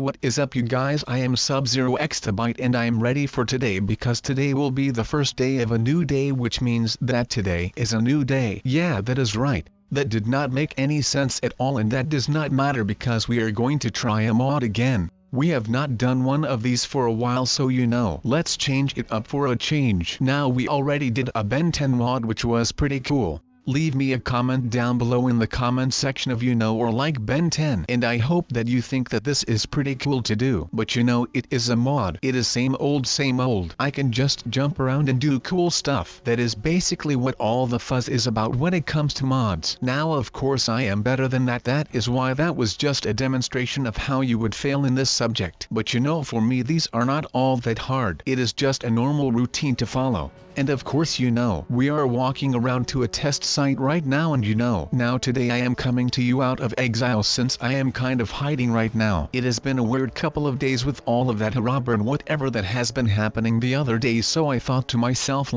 Hey, what is up you guys? I am Sub-Zero Exabyte and I am ready for today because today will be the first day of a new day, which means that today is a new day. Yeah, that is right. That did not make any sense at all, and that does not matter because we are going to try a mod again. We have not done one of these for a while, so let's change it up for a change. Now, we already did a Ben 10 mod which was pretty cool. Leave me a comment down below in the comment section if or like Ben 10, and I hope that you think that this is pretty cool to do. But it is a mod. It is same old. I can just jump around and do cool stuff. That is basically what all the fuzz is about when it comes to mods. Now of course I am better than that. That is why that was just a demonstration of how you would fail in this subject. But for me these are not all that hard. It is just a normal routine to follow. And of course we are walking around to a test site right now, and now today I am coming to you out of exile since I am kind of hiding right now. It has been a weird couple of days with all of that harabber and whatever that has been happening the other day, so I thought to myself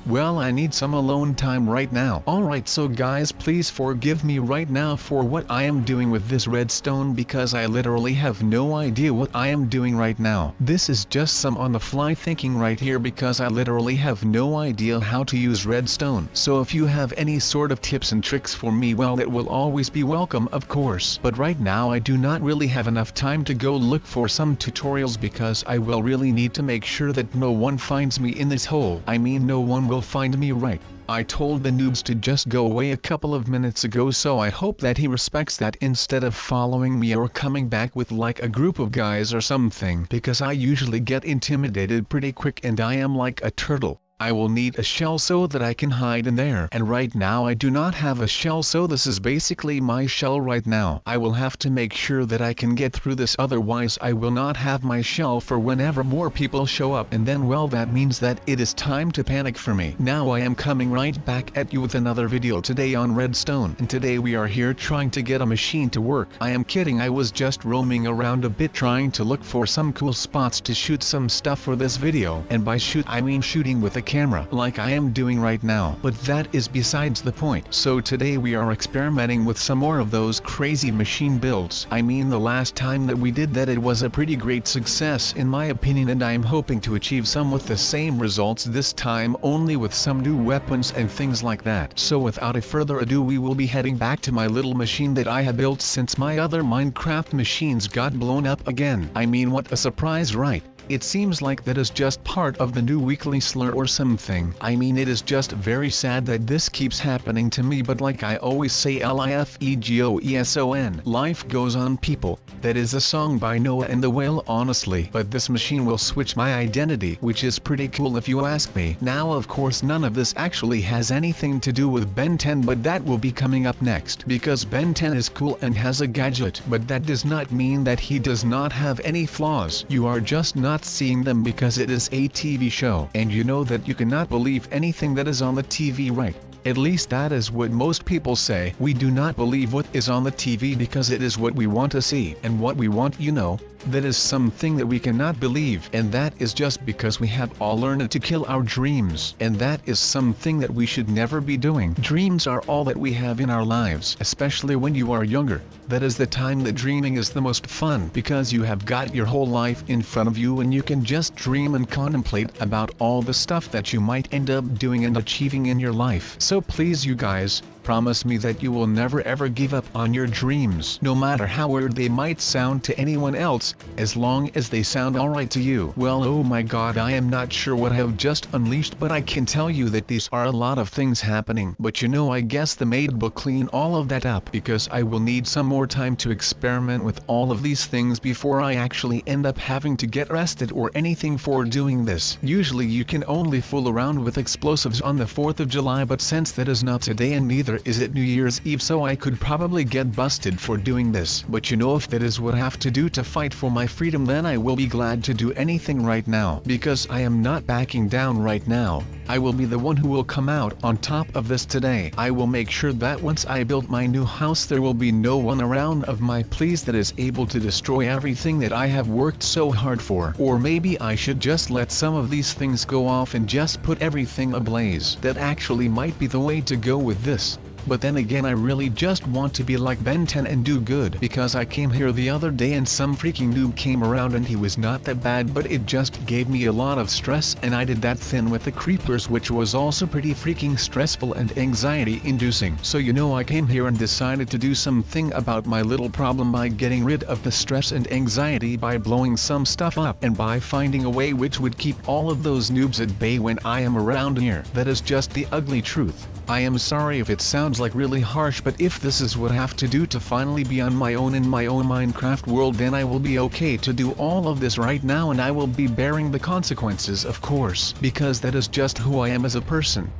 well, I need some alone time right now. Alright, so guys, please forgive me right now for what I am doing with this redstone because I literally have no idea what I am doing right now. This is just some on the fly thinking right here because I literally have no idea how to use redstone. So if you have any sort of tips and tricks for me, well, it will always be welcome, of course. But right now I do not really have enough time to go look for some tutorials because I will really need to make sure that no one finds me in this hole. I mean, no one will find me, right? I told the noobs to just go away a couple of minutes ago, so I hope that he respects that instead of following me or coming back with like a group of guys or something, because I usually get intimidated pretty quick and I am like a turtle. I will need a shell so that I can hide in there, and right now I do not have a shell, so this is basically my shell right now. I will have to make sure that I can get through this, otherwise I will not have my shell for whenever more people show up, and then well, that means that it is time to panic for me. Now I am coming right back at you with another video today on redstone, and today we are here trying to get a machine to work. I am kidding, I was just roaming around a bit trying to look for some cool spots to shoot some stuff for this video, and by shoot I mean shooting with a camera like I am doing right now, but that is besides the point. So today we are experimenting with some more of those crazy machine builds. I mean, the last time that we did that, it was a pretty great success in my opinion, and I am hoping to achieve some with the same results this time, only with some new weapons and things like that. So without a further ado, we will be heading back to my little machine that I have built since my other Minecraft machines got blown up again. I mean, what a surprise, right? It seems like that is just part of the new weekly slur or something. I mean, it is just very sad that this keeps happening to me, but like I always say, LIFEGOESON. Life goes on, people. That is a song by Noah and the Whale, honestly. But this machine will switch my identity, which is pretty cool if you ask me. Now of course none of this actually has anything to do with Ben 10, but that will be coming up next. Because Ben 10 is cool and has a gadget, but that does not mean that he does not have any flaws. You are just not seeing them because it is a TV show, and you know that you cannot believe anything that is on the TV, right? At least that is what most people say. We do not believe what is on the TV because it is what we want to see, and what we want, that is something that we cannot believe, and that is just because we have all learned to kill our dreams, and that is something that we should never be doing. Dreams are all that we have in our lives, especially when you are younger. That is the time that dreaming is the most fun, because you have got your whole life in front of you and you can just dream and contemplate about all the stuff that you might end up doing and achieving in your life. So please, you guys, promise me that you will never ever give up on your dreams, no matter how weird they might sound to anyone else, as long as they sound alright to you. Well, oh my god, I am not sure what I have just unleashed, but I can tell you that these are a lot of things happening. But I guess the maid will clean all of that up, because I will need some more time to experiment with all of these things before I actually end up having to get arrested or anything for doing this. Usually you can only fool around with explosives on the 4th of July, but since that is not today and neither is it New Year's Eve, so I could probably get busted for doing this. But if that is what I have to do to fight for my freedom, then I will be glad to do anything right now, because I am not backing down right now. I will be the one who will come out on top of this today. I will make sure that once I build my new house, there will be no one around of my pleas that is able to destroy everything that I have worked so hard for. Or maybe I should just let some of these things go off and just put everything ablaze. That actually might be the way to go with this. But then again, I really just want to be like Ben 10 and do good, because I came here the other day and some freaking noob came around and he was not that bad, but it just gave me a lot of stress, and I did that thing with the creepers, which was also pretty freaking stressful and anxiety inducing. So you know, I came here and decided to do something about my little problem by getting rid of the stress and anxiety by blowing some stuff up, and by finding a way which would keep all of those noobs at bay when I am around here. That is just the ugly truth. I am sorry if it sounds like really harsh, but if this is what I have to do to finally be on my own in my own Minecraft world, then I will be okay to do all of this right now, and I will be bearing the consequences, of course, because that is just who I am as a person.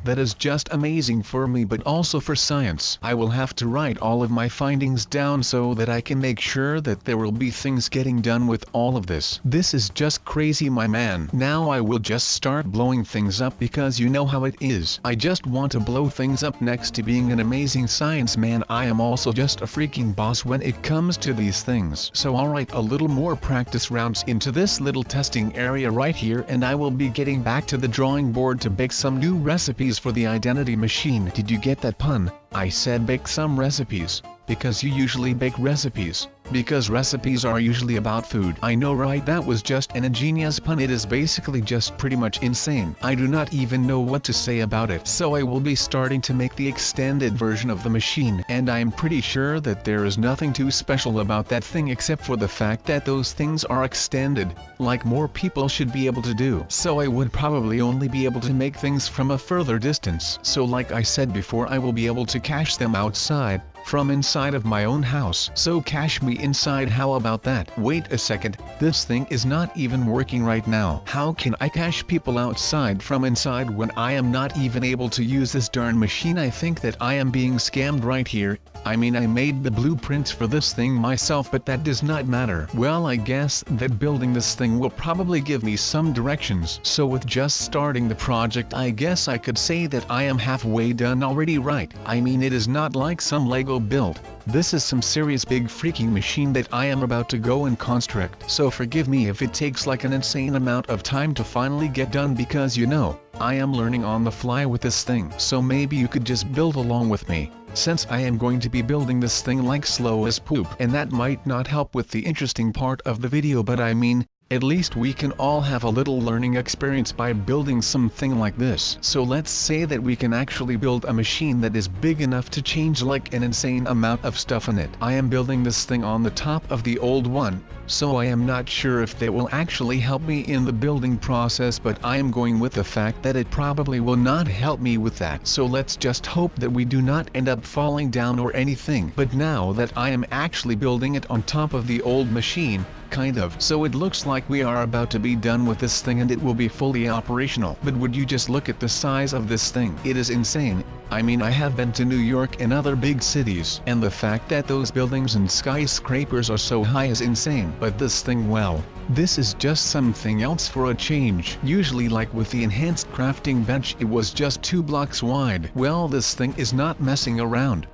That is just amazing for me, but also for science. I will have to write all of my findings down so that I can make sure that there will be things getting done with all of this. This is just crazy, my man. Now I will just start blowing things up, because you know how it is. I just want to blow things up. Next to being an amazing science man, I am also just a freaking boss when it comes to these things. So I'll write a little more practice rounds into this little testing area right here, and I will be getting back to the drawing board to bake some new recipes for the identity machine. Did you get that pun? I said bake some recipes, because you usually bake recipes, because recipes are usually about food. I know, right? That was just an ingenious pun. It is basically just pretty much insane. I do not even know what to say about it. So I will be starting to make the extended version of the machine, and I am pretty sure that there is nothing too special about that thing except for the fact that those things are extended, like more people should be able to do. So I would probably only be able to make things from a further distance. So like I said before, I will be able to cache them outside, from inside of my own house. So cache me inside, how about that? Wait a second, this thing is not even working right now. How can I cache people outside from inside when I am not even able to use this darn machine? I think that I am being scammed right here. I mean, I made the blueprints for this thing myself, but that does not matter. Well, I guess that building this thing will probably give me some directions. So with just starting the project, I guess I could say that I am halfway done already, right? I mean, it is not like some Lego build. This is some serious big freaking machine that I am about to go and construct. So forgive me if it takes like an insane amount of time to finally get done, because you know, I am learning on the fly with this thing. So maybe you could just build along with me, since I am going to be building this thing like slow as poop. And that might not help with the interesting part of the video, but I mean, at least we can all have a little learning experience by building something like this. So let's say that we can actually build a machine that is big enough to change like an insane amount of stuff in it. I am building this thing on the top of the old one, so I am not sure if that will actually help me in the building process, but I am going with the fact that it probably will not help me with that. So let's just hope that we do not end up falling down or anything. But now that I am actually building it on top of the old machine, kind of. So it looks like we are about to be done with this thing and it will be fully operational. But would you just look at the size of this thing? It is insane. I mean, I have been to New York and other big cities, and the fact that those buildings and skyscrapers are so high is insane. But this thing, well, this is just something else for a change. Usually, like with the enhanced crafting bench, it was just 2 blocks wide. Well, this thing is not messing around.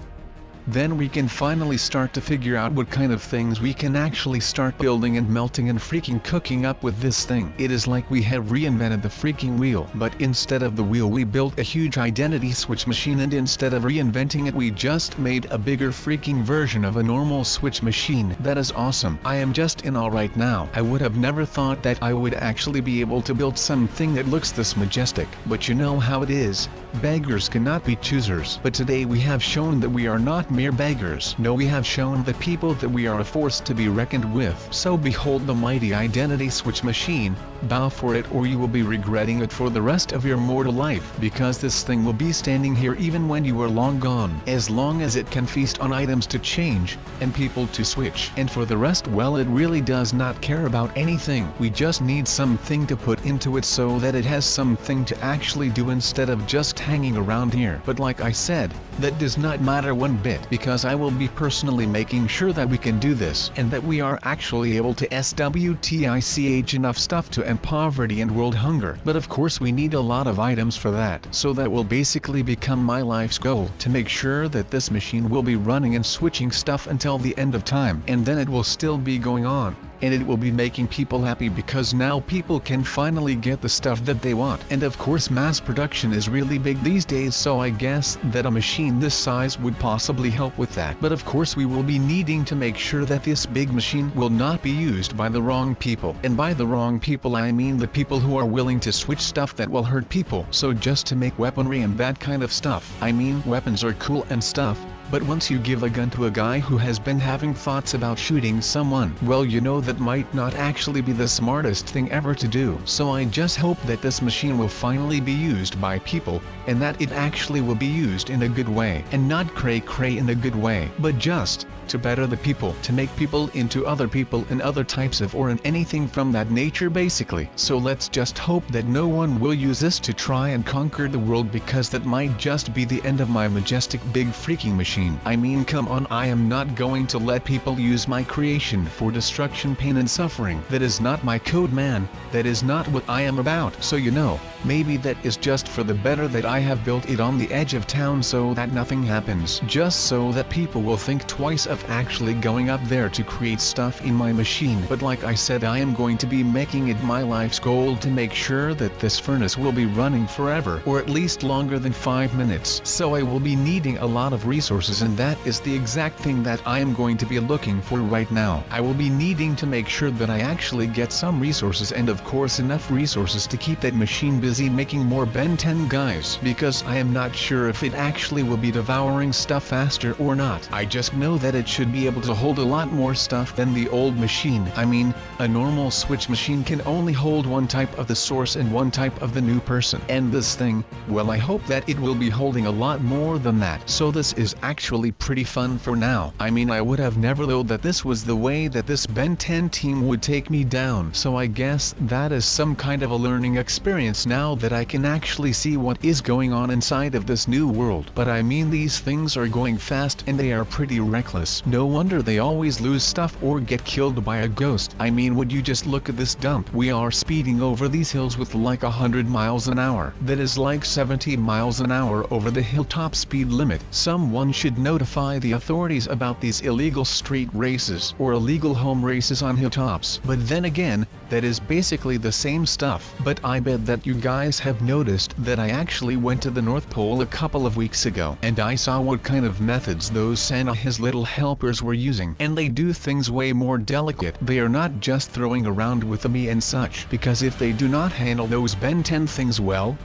Then we can finally start to figure out what kind of things we can actually start building and melting and freaking cooking up with this thing. It is like we have reinvented the freaking wheel, but instead of the wheel we built a huge identity switch machine, and instead of reinventing it we just made a bigger freaking version of a normal switch machine. That is awesome. I am just in awe right now. I would have never thought that I would actually be able to build something that looks this majestic. But you know how it is. Beggars cannot be choosers. But today we have shown that we are not mere beggars. No, we have shown the people that we are a force to be reckoned with. So behold the mighty identity switch machine, bow for it or you will be regretting it for the rest of your mortal life, because this thing will be standing here even when you are long gone. As long as it can feast on items to change, and people to switch. And for the rest, well, it really does not care about anything. We just need something to put into it so that it has something to actually do instead of just hanging around here. But like I said, that does not matter one bit, because I will be personally making sure that we can do this, and that we are actually able to SWTICH enough stuff to end poverty and world hunger. But of course we need a lot of items for that, so that will basically become my life's goal, to make sure that this machine will be running and switching stuff until the end of time, and then it will still be going on. and it will be making people happy because now people can finally get the stuff that they want. And of course mass production is really big these days, so I guess that a machine this size would possibly help with that. But of course we will be needing to make sure that this big machine will not be used by the wrong people. And by the wrong people I mean the people who are willing to switch stuff that will hurt people. So just to make weaponry and that kind of stuff. I mean weapons are cool and stuff, but once you give a gun to a guy who has been having thoughts about shooting someone, well, you know that might not actually be the smartest thing ever to do. So I just hope that this machine will finally be used by people, and that it actually will be used in a good way, and not cray-cray in a good way, but just to better the people, to make people into other people and other types of or in anything from that nature basically. So let's just hope that no one will use this to try and conquer the world, because that might just be the end of my majestic big freaking machine. I mean come on, I am not going to let people use my creation for destruction, pain and suffering. That is not my code, man. That is not what I am about. So you know, maybe that is just for the better that I have built it on the edge of town so that nothing happens. Just so that people will think twice of actually going up there to create stuff in my machine. But like I said, I am going to be making it my life's goal to make sure that this furnace will be running forever, or at least longer than 5 minutes. So I will be needing a lot of resources, and that is the exact thing that I am going to be looking for right now. I will be needing to make sure that I actually get some resources, and of course enough resources to keep that machine busy making more Ben 10 guys, because I am not sure if it actually will be devouring stuff faster or not. I just know that it should be able to hold a lot more stuff than the old machine. I mean, a normal switch machine can only hold one type of the source and one type of the new person. And this thing, well, I hope that it will be holding a lot more than that. So this is actually pretty fun for now. I mean, I would have never thought that this was the way that this Ben 10 team would take me down. So I guess that is some kind of a learning experience now that I can actually see what is going on inside of this new world. But I mean, these things are going fast and they are pretty reckless. No wonder they always lose stuff or get killed by a ghost. I mean, would you just look at this dump? We are speeding over these hills with like 100 miles an hour. That is like 70 miles an hour over the hilltop speed limit. Someone should notify the authorities about these illegal street races or illegal home races on hilltops. But then again, that is basically the same stuff. But I bet that you guys have noticed that I actually went to the North Pole a couple of weeks ago, and I saw what kind of methods those Santa his little helpers were using. And they do things way more delicate. They are not just throwing around with me and such, because if they do not handle those Ben 10 things well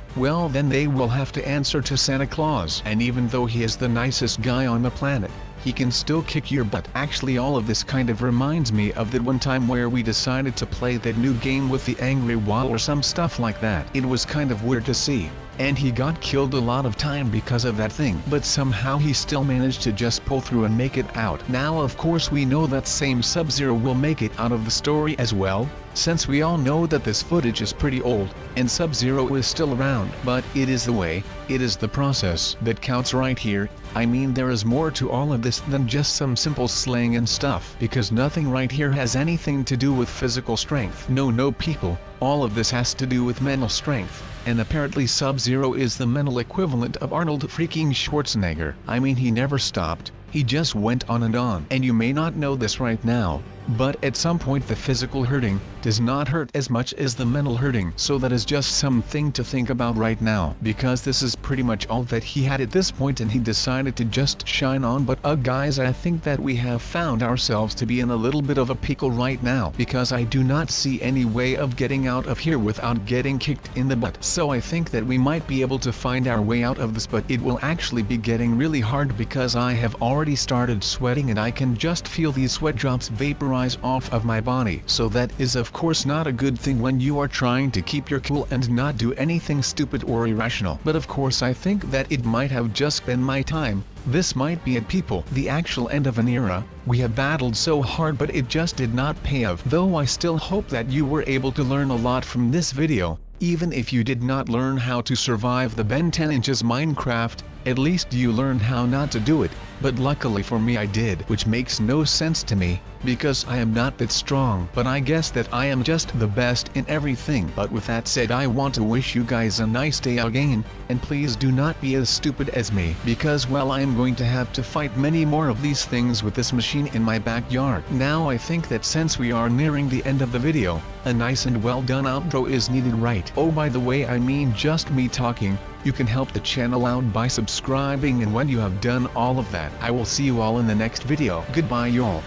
then they will have to answer to Santa Claus. And even though he is the nicest guy on the planet, he can still kick your butt. Actually, all of this kind of reminds me of that one time where we decided to play that new game with the angry wall or some stuff like that. It was kind of weird to see, and he got killed a lot of time because of that thing, but somehow he still managed to just pull through and make it out. Now of course we know that same Sub-Zero will make it out of the story as well, since we all know that this footage is pretty old, and Sub-Zero is still around. But it is the way, it is the process that counts right here. I mean, there is more to all of this than just some simple slang and stuff, because nothing right here has anything to do with physical strength. No people, all of this has to do with mental strength. And apparently Sub-Zero is the mental equivalent of Arnold freaking Schwarzenegger. I mean, he never stopped, he just went on and on. And you may not know this right now, but at some point the physical hurting does not hurt as much as the mental hurting. So that is just something to think about right now, because this is pretty much all that he had at this point, and he decided to just shine on. But guys, I think that we have found ourselves to be in a little bit of a pickle right now, because I do not see any way of getting out of here without getting kicked in the butt. So I think that we might be able to find our way out of this, but it will actually be getting really hard, because I have already started sweating and I can just feel these sweat drops vaporize off of my body. So that is of course not a good thing when you are trying to keep your cool and not do anything stupid or irrational. But of course I think that it might have just been my time. This might be it, people, the actual end of an era. We have battled so hard, but it just did not pay off. Though I still hope that you were able to learn a lot from this video. Even if you did not learn how to survive the Ben 10 inches Minecraft, At least you learned how not to do it, but luckily for me I did, which makes no sense to me, because I am not that strong. But I guess that I am just the best in everything. But with that said, I want to wish you guys a nice day again, and please do not be as stupid as me, because well, I am going to have to fight many more of these things with this machine in my backyard. Now I think that since we are nearing the end of the video, a nice and well done outro is needed, right? Oh, by the way, I mean just me talking. You can help the channel out by subscribing, and when you have done all of that, I will see you all in the next video. Goodbye y'all.